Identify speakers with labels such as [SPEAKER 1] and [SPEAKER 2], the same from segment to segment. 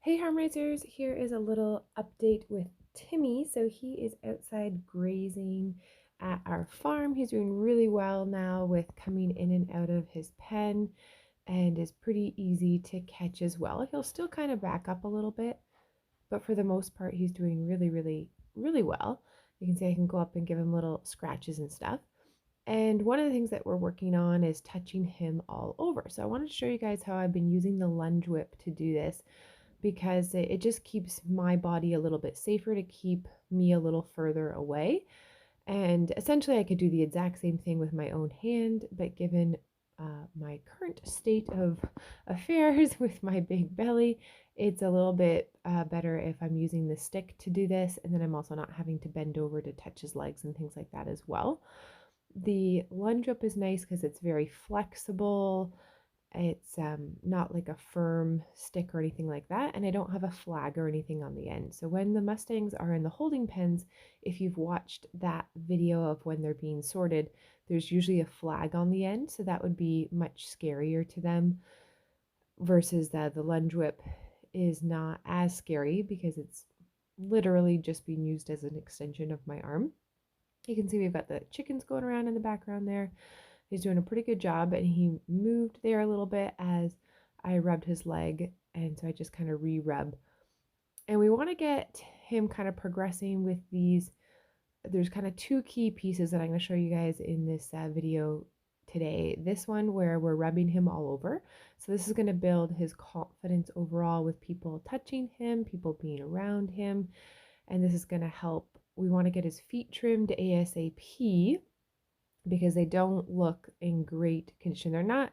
[SPEAKER 1] Hey Harmonizers, here is a little update with Timmy. So he is outside grazing at our farm. He's doing really well now with coming in and out of his pen and is pretty easy to catch as well. He'll still kind of back up a little bit, but for the most part, he's doing really well. You can see I can go up and give him little scratches and stuff. And one of the things that we're working on is touching him all over. So I wanted to show you guys how I've been using the lunge whip to do this because it just keeps my body a little bit safer to keep me a little further away. And essentially, I could do the exact same thing with my own hand, but given my current state of affairs with my big belly, it's a little bit better if I'm using the stick to do this, and then I'm also not having to bend over to touch his legs and things like that as well. The lunge up is nice because it's very flexible. It's not like a firm stick or anything like that, and I don't have a flag or anything on the end. So when the Mustangs are in the holding pens, if you've watched that video of when they're being sorted, there's usually a flag on the end, so that would be much scarier to them versus the lunge whip is not as scary because it's literally just being used as an extension of my arm. You can see we've got the chickens going around in the background there. He's doing a pretty good job, and he moved there a little bit as I rubbed his leg, and so I just kind of re-rub. And we want to get him kind of progressing with these. There's kind of two key pieces that I'm going to show you guys in this video today. This one where we're rubbing him all over. So this is going to build his confidence overall with people touching him, people being around him, and this is going to help. We want to get his feet trimmed ASAP because they don't look in great condition. They're not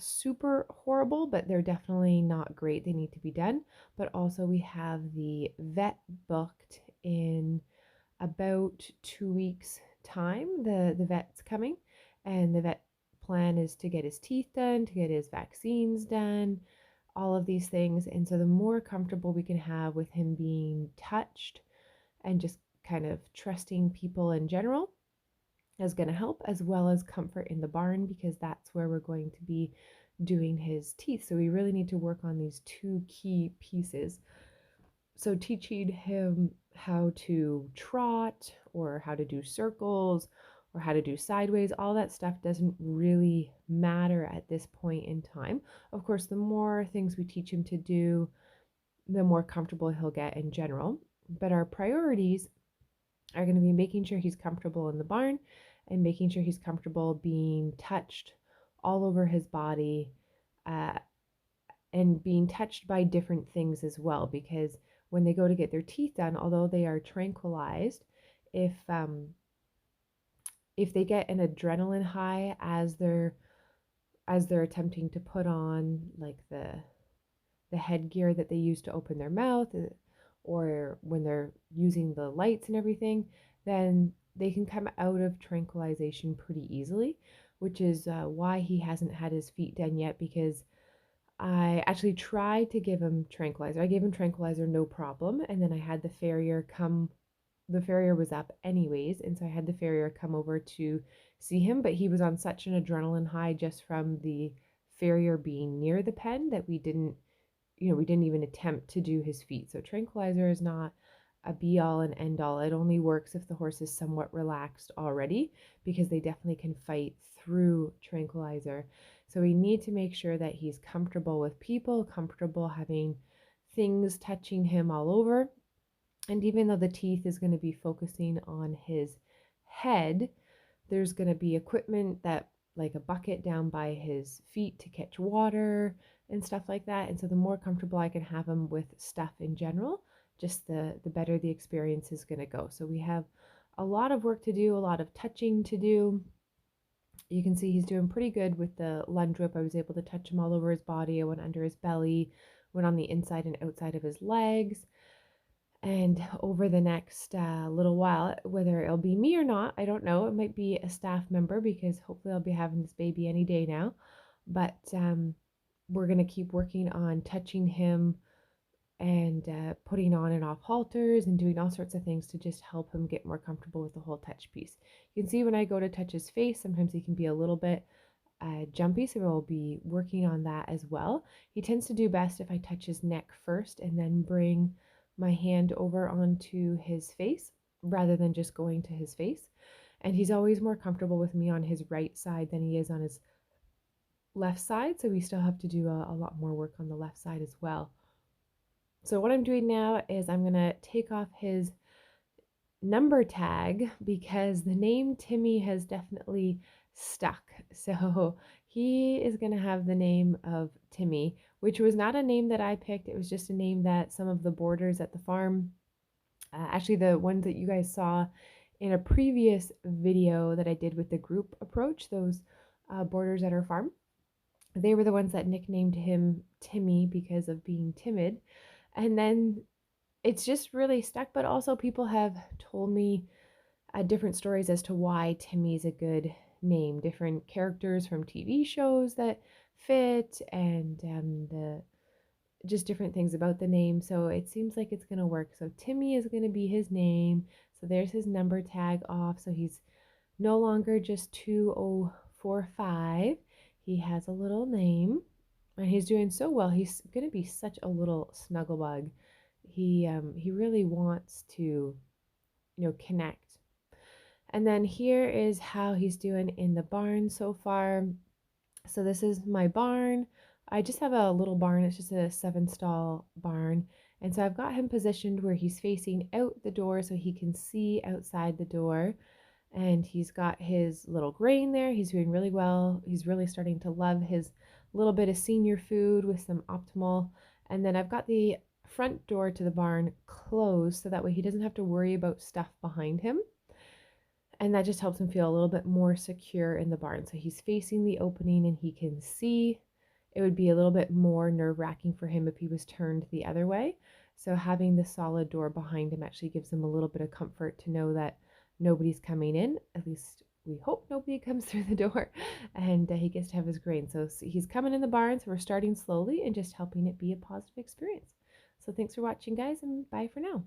[SPEAKER 1] super horrible, but they're definitely not great. They need to be done. But also we have the vet booked in about 2 weeks time. The vet's coming, and the vet plan is to get his teeth done, to get his vaccines done, all of these things. And so the more comfortable we can have with him being touched and just kind of trusting people in general, is going to help, as well as comfort in the barn, because that's where we're going to be doing his teeth. So we really need to work on these two key pieces. So teaching him how to trot or how to do circles or how to do sideways, all that stuff doesn't really matter at this point in time. Of course, the more things we teach him to do, the more comfortable he'll get in general. But our priorities are going to be making sure he's comfortable in the barn and making sure he's comfortable being touched all over his body, uh, and being touched by different things as well. Because when they go to get their teeth done, although they are tranquilized, if they get an adrenaline high as they're attempting to put on like the headgear that they use to open their mouth, or when they're using the lights and everything, then they can come out of tranquilization pretty easily, which is why he hasn't had his feet done yet, because I actually tried to give him tranquilizer. I gave him tranquilizer no problem, and then I had the farrier come. The farrier was up anyways, and so I had the farrier come over to see him, but he was on such an adrenaline high just from the farrier being near the pen that we didn't even attempt to do his feet. So tranquilizer is not a be all and end all. It only works if the horse is somewhat relaxed already, because they definitely can fight through tranquilizer. So we need to make sure that he's comfortable with people, comfortable having things touching him all over. And even though the teeth is going to be focusing on his head, there's going to be equipment that, like a bucket down by his feet to catch water and stuff like that. And so the more comfortable I can have him with stuff in general, just the better the experience is going to go. So we have a lot of work to do, a lot of touching to do. You can see he's doing pretty good with the lunge whip. I was able to touch him all over his body. I went under his belly, went on the inside and outside of his legs. And over the next little while, whether it'll be me or not, I don't know. It might be a staff member, because hopefully I'll be having this baby any day now. But we're going to keep working on touching him and putting on and off halters and doing all sorts of things to just help him get more comfortable with the whole touch piece. You can see when I go to touch his face, sometimes he can be a little bit jumpy, so we'll be working on that as well. He tends to do best if I touch his neck first and then bring my hand over onto his face rather than just going to his face. And he's always more comfortable with me on his right side than he is on his left side, so we still have to do a lot more work on the left side as well. So what I'm doing now is I'm gonna take off his number tag because the name Timmy has definitely stuck. So he is going to have the name of Timmy, which was not a name that I picked. It was just a name that some of the boarders at the farm, actually the ones that you guys saw in a previous video that I did with the group approach, those boarders at our farm, they were the ones that nicknamed him Timmy because of being timid. And then it's just really stuck, but also people have told me different stories as to why Timmy's a good name, different characters from TV shows that fit, and the just different things about the name. So it seems like it's going to work. So Timmy is going to be his name. So there's his number tag off. So he's no longer just 2045. He has a little name and he's doing so well. He's going to be such a little snuggle bug. He really wants to, connect. And then here is how he's doing in the barn so far. So this is my barn. I just have a little barn. It's just a 7-stall barn. And so I've got him positioned where he's facing out the door so he can see outside the door. And he's got his little grain there. He's doing really well. He's really starting to love his little bit of senior food with some optimal. And then I've got the front door to the barn closed so that way he doesn't have to worry about stuff behind him. And that just helps him feel a little bit more secure in the barn. So he's facing the opening and he can see. It would be a little bit more nerve-wracking for him if he was turned the other way. So having the solid door behind him actually gives him a little bit of comfort to know that nobody's coming in. At least we hope nobody comes through the door, and he gets to have his grain. So he's coming in the barn, so we're starting slowly and just helping it be a positive experience. So thanks for watching, guys, and bye for now.